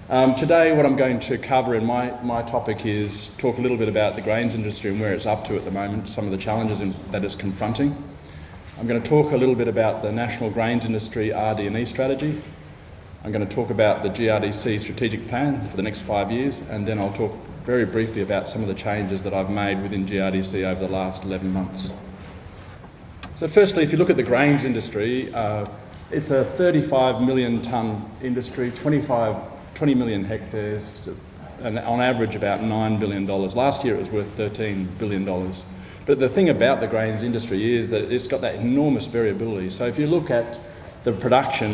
Today what I'm going to cover in my topic is talk a little bit about the grains industry and where it's up to at the moment, some of the challenges that it's confronting. I'm going to talk a little bit about the National Grains RD&E Strategy. I'm going to talk about the GRDC Strategic Plan for the next 5 years, and then I'll talk very briefly about some of the changes that I've made within GRDC over the last 11 months. So firstly, if you look at the grains industry, it's a 35 million tonne industry, 20 million hectares, and on average about $9 billion. Last year it was worth $13 billion. But the thing about the grains industry is that it's got that enormous variability. So if you look at the production,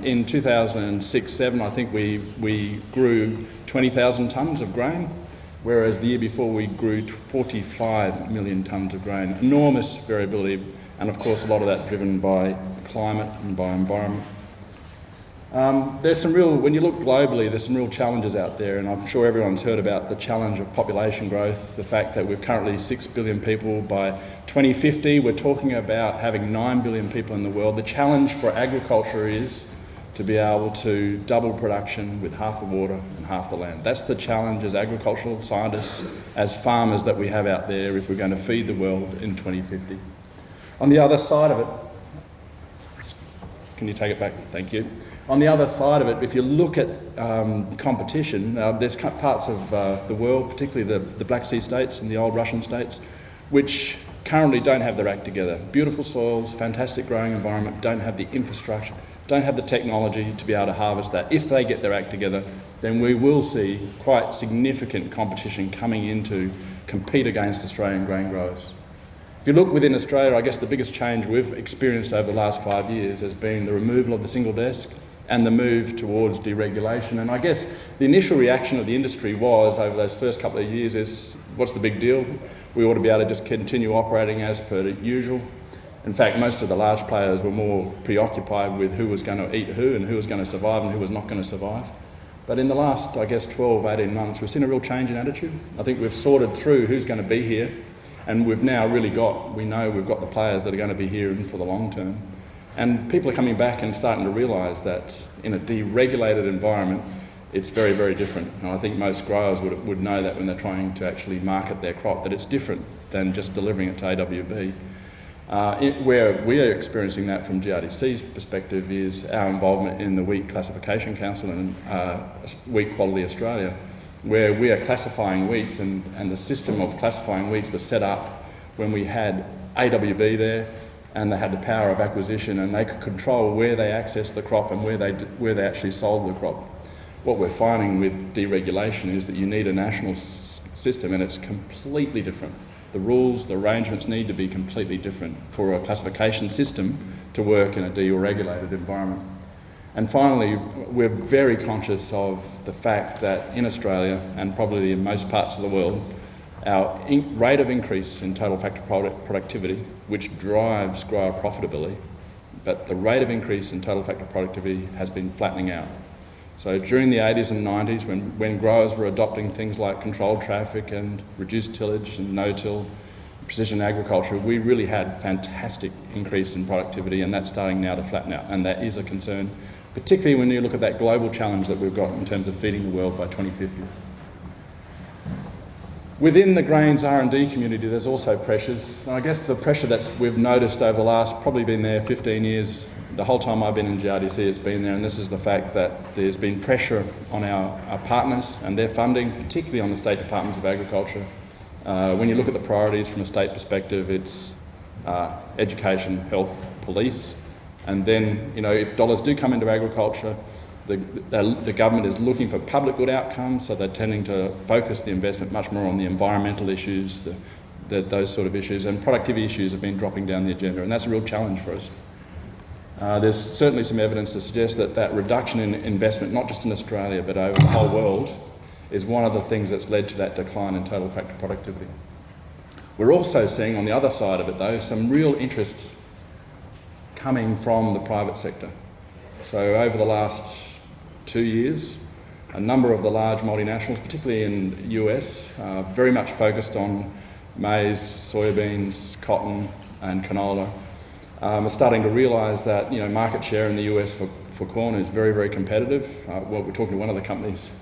in 2006-07 I think we grew 20,000 tonnes of grain, whereas the year before we grew 45 million tonnes of grain. Enormous variability, and of course a lot of that driven by climate and by environment. When you look globally, there's some real challenges out there, and I'm sure everyone's heard about the challenge of population growth, the fact that we're currently 6 billion people. By 2050, we're talking about having 9 billion people in the world. The challenge for agriculture is to be able to double production with half the water and half the land. That's the challenge as agricultural scientists, as farmers that we have out there if we're going to feed the world in 2050. On the other side of it, can you take it back? Thank you. On the other side of it, if you look at competition, there's parts of the world, particularly the Black Sea states and the old Russian states, which currently don't have their act together. Beautiful soils, fantastic growing environment, don't have the infrastructure, don't have the technology to be able to harvest that. If they get their act together, then we will see quite significant competition coming in to compete against Australian grain growers. If you look within Australia, I guess the biggest change we've experienced over the last 5 years has been the removal of the single desk and the move towards deregulation. And I guess the initial reaction of the industry was, over those first couple of years, is what's the big deal? We ought to be able to just continue operating as per usual. In fact, most of the large players were more preoccupied with who was going to eat who and who was going to survive and who was not going to survive. But in the last, I guess, 12, 18 months, we've seen a real change in attitude. I think we've sorted through who's going to be here, and we've now really we know we've got the players that are going to be here for the long term. And people are coming back and starting to realise that in a deregulated environment, it's very, very different. And I think most growers would know that when they're trying to actually market their crop, that it's different than just delivering it to AWB. Where we are experiencing that from GRDC's perspective is our involvement in the Wheat Classification Council and Wheat Quality Australia, where we are classifying wheats, and the system of classifying wheats was set up when we had AWB there, and they had the power of acquisition, and they could control where they accessed the crop and where they actually sold the crop. What we're finding with deregulation is that you need a national system, and it's completely different. The rules, the arrangements need to be completely different for a classification system to work in a deregulated environment. And finally, we're very conscious of the fact that in Australia, and probably in most parts of the world, our rate of increase in total factor productivity, which drives grower profitability, but the rate of increase in total factor productivity has been flattening out. So during the 80s and 90s, when growers were adopting things like controlled traffic and reduced tillage and no-till, precision agriculture, we really had fantastic increase in productivity, and that's starting now to flatten out, and that is a concern, particularly when you look at that global challenge that we've got in terms of feeding the world by 2050. Within the grains R&D community, there's also pressures. And I guess the pressure that we've noticed over the last, probably been there 15 years, the whole time I've been in GRDC it's been there, and this is the fact that there's been pressure on our partners and their funding, particularly on the state departments of agriculture. When you look at the priorities from a state perspective, it's education, health, police, and then, if dollars do come into agriculture, the government is looking for public good outcomes, so they're tending to focus the investment much more on the environmental issues, those sort of issues, and productivity issues have been dropping down the agenda, and that's a real challenge for us. There's certainly some evidence to suggest that reduction in investment, not just in Australia but over the whole world, is one of the things that's led to that decline in total factor productivity. We're also seeing on the other side of it though some real interest coming from the private sector. So over the last 2 years, a number of the large multinationals, particularly in the US, very much focused on maize, soybeans, cotton and canola, are starting to realise that market share in the US for corn is very, very competitive. Well, we're talking to one of the companies,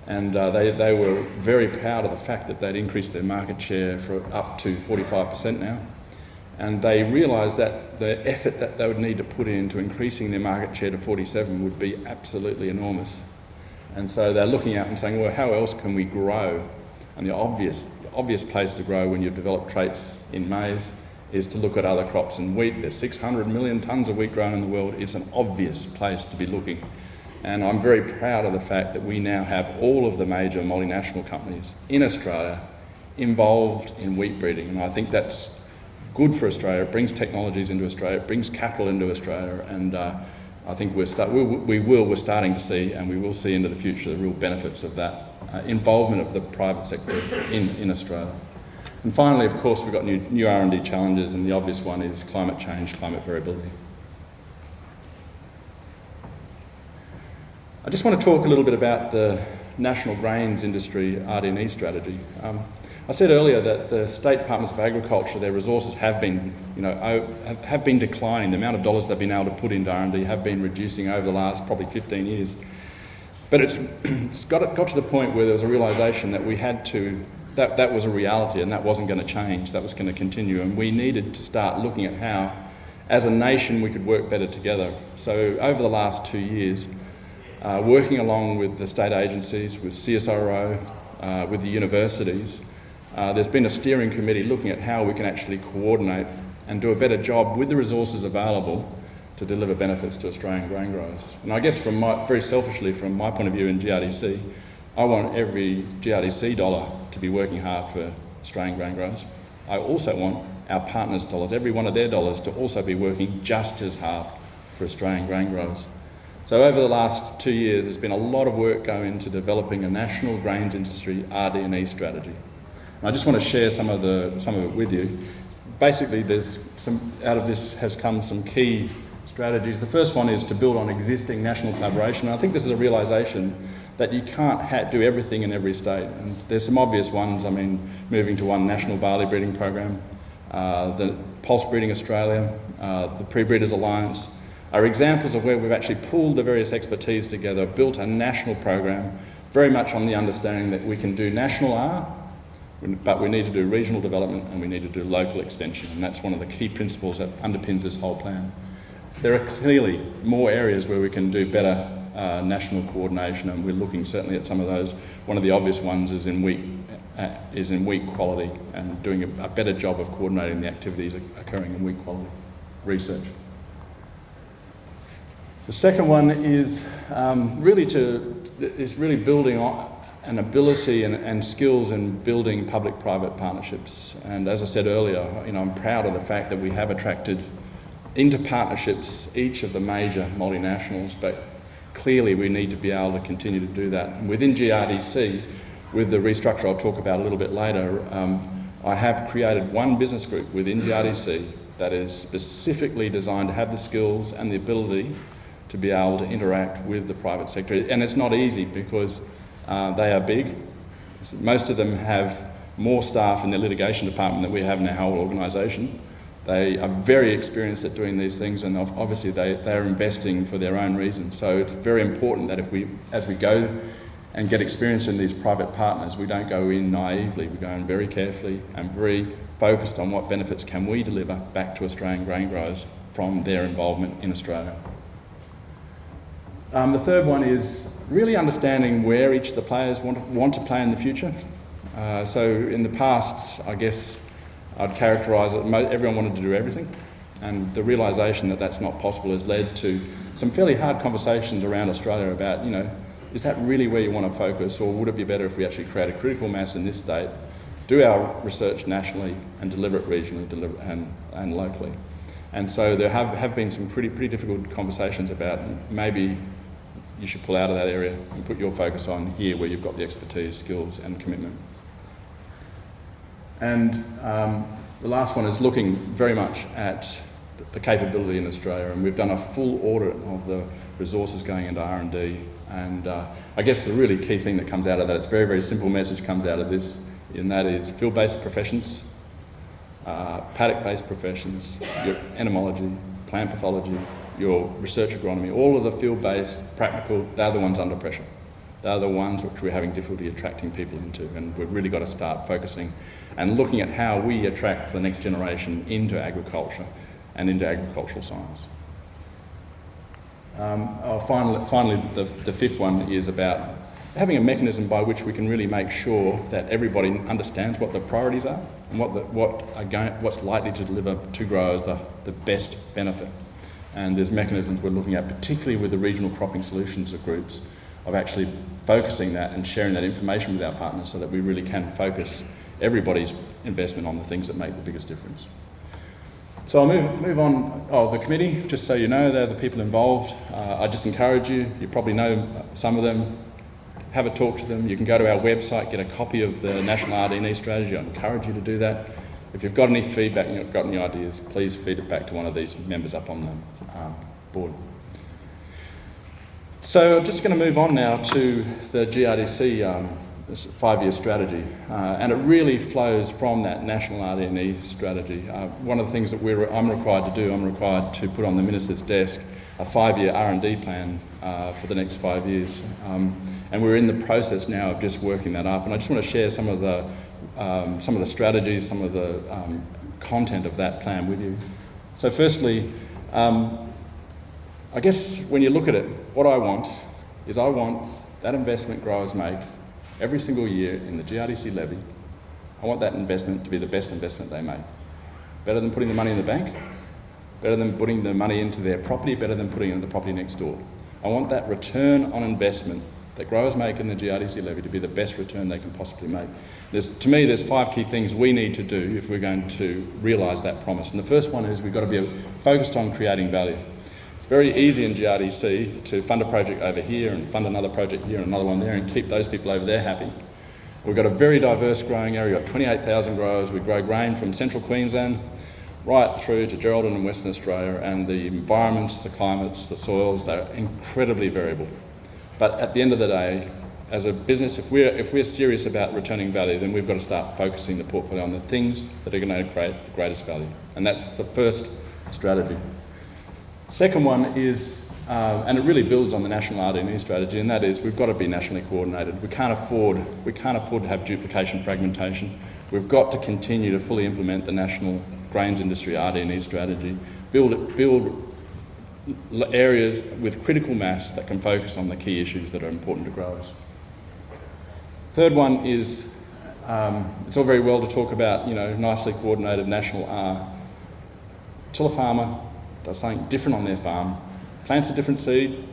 and they were very proud of the fact that they'd increased their market share for up to 45% now. And they realised that the effort that they would need to put into increasing their market share to 47 would be absolutely enormous. And so they're looking out and saying, well, how else can we grow? And the obvious place to grow when you've developed traits in maize is to look at other crops. And wheat, there's 600 million tonnes of wheat grown in the world. It's an obvious place to be looking. And I'm very proud of the fact that we now have all of the major multinational companies in Australia involved in wheat breeding. And I think that's good for Australia. It brings technologies into Australia, it brings capital into Australia, and I think we're starting to see, and we will see into the future, the real benefits of that involvement of the private sector in Australia. And finally, of course, we've got new R&D challenges, and the obvious one is climate change, climate variability. I just want to talk a little bit about the National Grains Industry RD&E Strategy. I said earlier that the state departments of agriculture, their resources have been, have been declining. The amount of dollars they've been able to put into R&D have been reducing over the last probably 15 years. But it's got to the point where there was a realisation that we had to, that was a reality, and that wasn't going to change. That was going to continue, and we needed to start looking at how, as a nation, we could work better together. So over the last 2 years, working along with the state agencies, with CSIRO, with the universities, there's been a steering committee looking at how we can actually coordinate and do a better job with the resources available to deliver benefits to Australian grain growers. And I guess very selfishly, from my point of view in GRDC, I want every GRDC dollar to be working hard for Australian grain growers. I also want our partners' dollars, every one of their dollars, to also be working just as hard for Australian grain growers. So over the last 2 years, there's been a lot of work going into developing a National Grains Industry RD&E Strategy. And I just want to share some of it with you. Basically, out of this has come some key strategies. The first one is to build on existing national collaboration. And I think this is a realisation that you can't do everything in every state. And there's some obvious ones. I mean, moving to one national barley breeding program, the Pulse Breeding Australia, the Pre-Breeders Alliance, are examples of where we've actually pulled the various expertise together, built a national program, very much on the understanding that we can do national R, but we need to do regional development and we need to do local extension, and that's one of the key principles that underpins this whole plan. There are clearly more areas where we can do better national coordination, and we're looking certainly at some of those. One of the obvious ones is in wheat quality, and doing a better job of coordinating the activities occurring in wheat quality research. The second one is really building on an ability and skills in building public-private partnerships. And as I said earlier, I'm proud of the fact that we have attracted into partnerships each of the major multinationals, but clearly we need to be able to continue to do that. And within GRDC, with the restructure I'll talk about a little bit later, I have created one business group within GRDC that is specifically designed to have the skills and the ability to be able to interact with the private sector. And it's not easy because they are big. Most of them have more staff in their litigation department than we have in our whole organisation. They are very experienced at doing these things, and obviously they are investing for their own reasons. So it's very important that as we go and get experience in these private partners, we don't go in naively. We go in very carefully and very focused on what benefits can we deliver back to Australian grain growers from their involvement in Australia. The third one is really understanding where each of the players want to play in the future. So in the past, I guess I'd characterise it, everyone wanted to do everything, and the realisation that that's not possible has led to some fairly hard conversations around Australia about, is that really where you want to focus, or would it be better if we actually create a critical mass in this state, do our research nationally and deliver it regionally and locally. And so there have been some pretty difficult conversations about maybe you should pull out of that area and put your focus on here where you've got the expertise, skills and commitment. And the last one is looking very much at the capability in Australia, and we've done a full audit of the resources going into R&D, and I guess the really key thing that comes out of that, it's a very, very simple message comes out of this, and that is field-based professions, paddock-based professions, your entomology, plant pathology, your research agronomy, all of the field-based, practical, they're the ones under pressure. They're the ones which we're having difficulty attracting people into, and we've really got to start focusing and looking at how we attract the next generation into agriculture and into agricultural science. Finally, the fifth one is about having a mechanism by which we can really make sure that everybody understands what the priorities are and what's likely to deliver to growers the best benefit. And there's mechanisms we're looking at, particularly with the regional cropping solutions groups, of actually focusing that and sharing that information with our partners so that we really can focus everybody's investment on the things that make the biggest difference. So I'll move on. The committee, just so you know, they're the people involved. I just encourage you probably know some of them, have a talk to them. You can go to our website, get a copy of the National RD&E Strategy. I encourage you to do that. If you've got any feedback and you've got any ideas, please feed it back to one of these members up on the board. So I'm just going to move on now to the GRDC this 5-year strategy, and it really flows from that National RD&E Strategy. One of the things that I'm required to put on the Minister's desk a 5-year R&D plan for the next 5 years, and we're in the process now of just working that up. And I just want to share some of the strategies, some of the content of that plan with you. So firstly, I guess when you look at it, what I want that investment growers make every single year in the GRDC levy. I want that investment to be the best investment they make. Better than putting the money in the bank, better than putting the money into their property, better than putting it in the property next door. I want that return on investment that growers make in the GRDC levy to be the best return they can possibly make. To me, there's 5 key things we need to do if we're going to realise that promise. And the first one is we've got to be focused on creating value. It's very easy in GRDC to fund a project over here and fund another project here and another one there and keep those people over there happy. We've got a very diverse growing area. We've got 28,000 growers. We grow grain from central Queensland right through to Geraldton and Western Australia, and the environments, the climates, the soils, they're incredibly variable. But at the end of the day, as a business, if we're serious about returning value, then we've got to start focusing the portfolio on the things that are going to create the greatest value. And that's the first strategy. Second one is, and it really builds on the National RD&E Strategy, and that is we've got to be nationally coordinated. We can't afford to have duplication, fragmentation. We've got to continue to fully implement the National Grains Industry RD&E Strategy, build areas with critical mass that can focus on the key issues that are important to growers. Third one is, it's all very well to talk about, nicely coordinated national R. Till a farmer does something different on their farm, plants a different seed,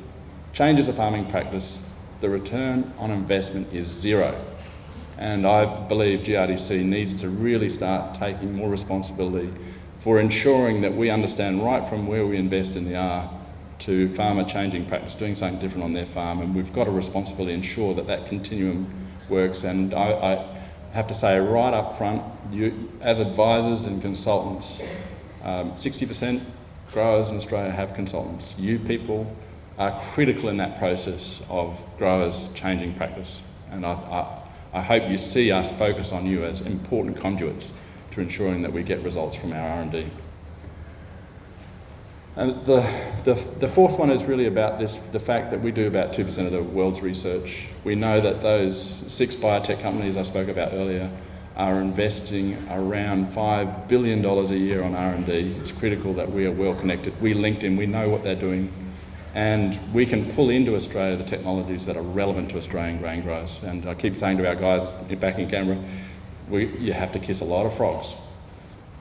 changes a farming practice, the return on investment is zero. And I believe GRDC needs to really start taking more responsibility for ensuring that we understand right from where we invest in the R to farmer changing practice, doing something different on their farm, and we've got a responsibility to ensure that continuum works. And I have to say right up front, you, as advisors and consultants, 60% growers in Australia have consultants. You people are critical in that process of growers changing practice, and I hope you see us focus on you as important conduits to ensuring that we get results from our R&D. And the fourth one is really about the fact that we do about 2% of the world's research. We know that those 6 biotech companies I spoke about earlier are investing around $5 billion a year on R&D. It's critical that we are well connected. We linked in, we know what they're doing, and we can pull into Australia the technologies that are relevant to Australian grain growers. And I keep saying to our guys back in Canberra, you have to kiss a lot of frogs.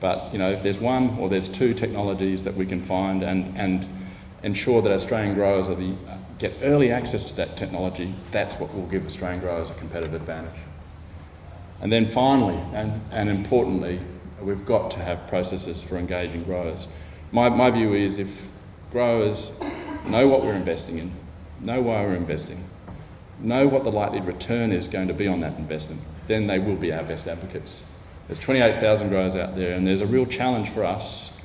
But if there's one or there's 2 technologies that we can find and ensure that Australian growers get early access to that technology, that's what will give Australian growers a competitive advantage. And then finally, and importantly, we've got to have processes for engaging growers. My view is if growers know what we're investing in, know why we're investing, know what the likely return is going to be on that investment, then they will be our best advocates. There's 28,000 growers out there, and there's a real challenge for us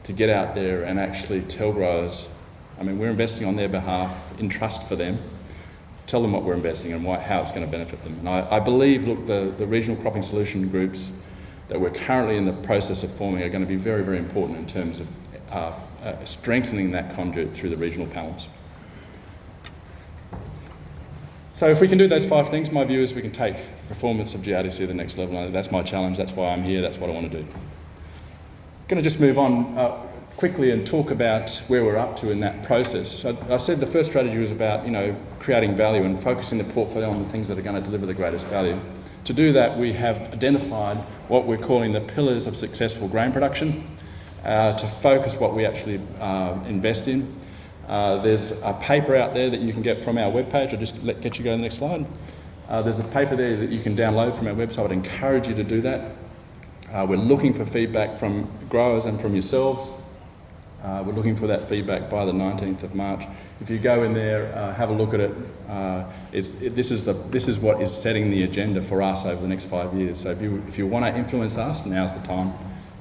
to get out there and actually tell growers, we're investing on their behalf in trust for them, tell them what we're investing in and how it's going to benefit them. And I believe, look, the regional cropping solution groups, that we're currently in the process of forming are going to be very, very important in terms of strengthening that conduit through the regional panels. So if we can do those 5 things, my view is we can take the performance of GRDC to the next level. And that's my challenge, that's why I'm here, that's what I want to do. I'm going to just move on quickly and talk about where we're up to in that process. So I said the first strategy was about, creating value and focusing the portfolio on the things that are going to deliver the greatest value. To do that, we have identified what we're calling the pillars of successful grain production to focus what we actually invest in. There's a paper out there that you can get from our webpage. I'll just get you go to the next slide. There's a paper there that you can download from our website. I'd encourage you to do that. We're looking for feedback from growers and from yourselves. We're looking for that feedback by the 19th of March. If you go in there, have a look at it. This is what is setting the agenda for us over the next 5 years. So if you want to influence us, now's the time.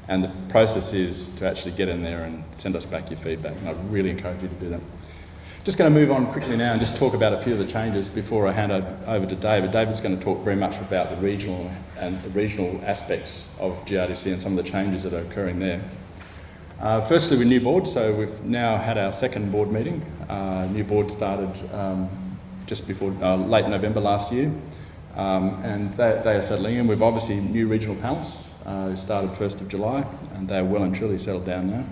And the process is to actually get in there and send us back your feedback. And I'd really encourage you to do that. Just going to move on quickly now and just talk about a few of the changes before I hand over to David. David's going to talk very much about the regional aspects of GRDC and some of the changes that are occurring there. Firstly, with new board, so we've now had our second board meeting. New board started just before late November last year, and they are settling in. We've obviously new regional panels who started 1st of July, and they're well and truly settled down now.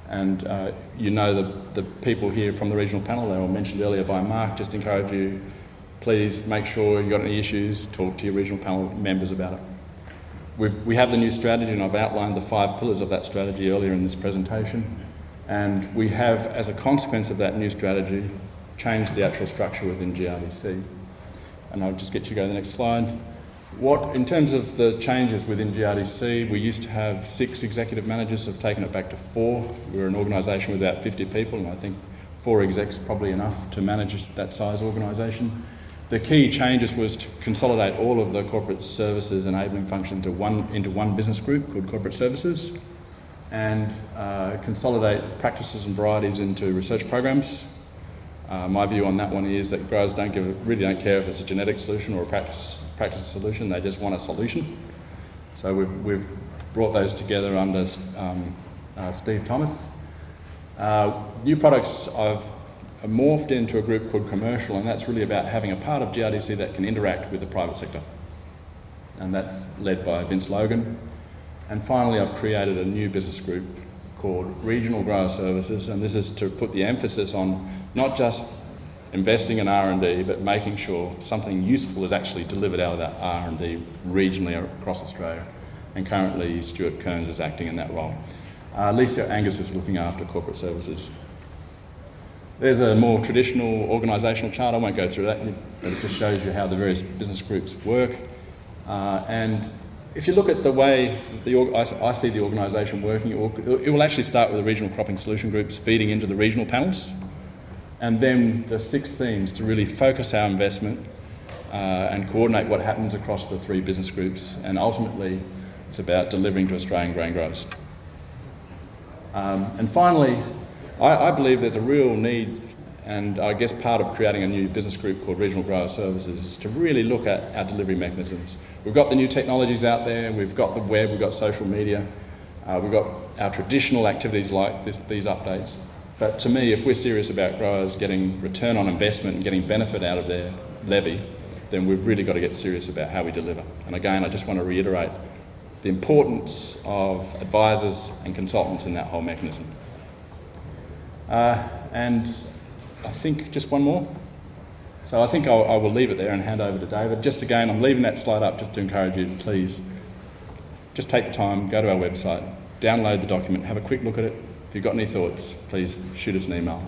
And the people here from the regional panel, they were mentioned earlier by Mark. Just encourage you, please make sure you've got any issues, talk to your regional panel members about it. We have the new strategy, and I've outlined the 5 pillars of that strategy earlier in this presentation. And we have, as a consequence of that new strategy, changed the actual structure within GRDC. And I'll just get you to go to the next slide. In terms of the changes within GRDC, we used to have 6 executive managers, have taken it back to 4. We're an organisation with about 50 people, and I think 4 execs is probably enough to manage that size organisation. The key changes was to consolidate all of the corporate services enabling functions into one business group called Corporate Services, and consolidate practices and varieties into research programs. My view on that one is that growers really don't care if it's a genetic solution or a practice solution, they just want a solution. So we've brought those together under Steve Thomas. New products I've morphed into a group called Commercial, and that's really about having a part of GRDC that can interact with the private sector. And that's led by Vince Logan. And finally, I've created a new business group called Regional Grower Services, and this is to put the emphasis on not just investing in R&D, but making sure something useful is actually delivered out of that R&D regionally across Australia. And currently, Stuart Kearns is acting in that role. Lisa Angus is looking after corporate services. There's a more traditional organisational chart. I won't go through that, but it just shows you how the various business groups work. And if you look at the way I see the organisation working, it will actually start with the regional cropping solution groups feeding into the regional panels, and then the 6 themes to really focus our investment and coordinate what happens across the 3 business groups. And ultimately, it's about delivering to Australian grain growers. And finally, I believe there's a real need, and I guess part of creating a new business group called Regional Grower Services is to really look at our delivery mechanisms. We've got the new technologies out there, we've got the web, we've got social media, we've got our traditional activities like these updates. But to me, if we're serious about growers getting return on investment and getting benefit out of their levy, then we've really got to get serious about how we deliver. And again, I just want to reiterate the importance of advisors and consultants in that whole mechanism. And I think just one more. So I think I will leave it there and hand over to David. Just again, I'm leaving that slide up just to encourage you to please just take the time, go to our website, download the document, have a quick look at it. If you've got any thoughts, please shoot us an email.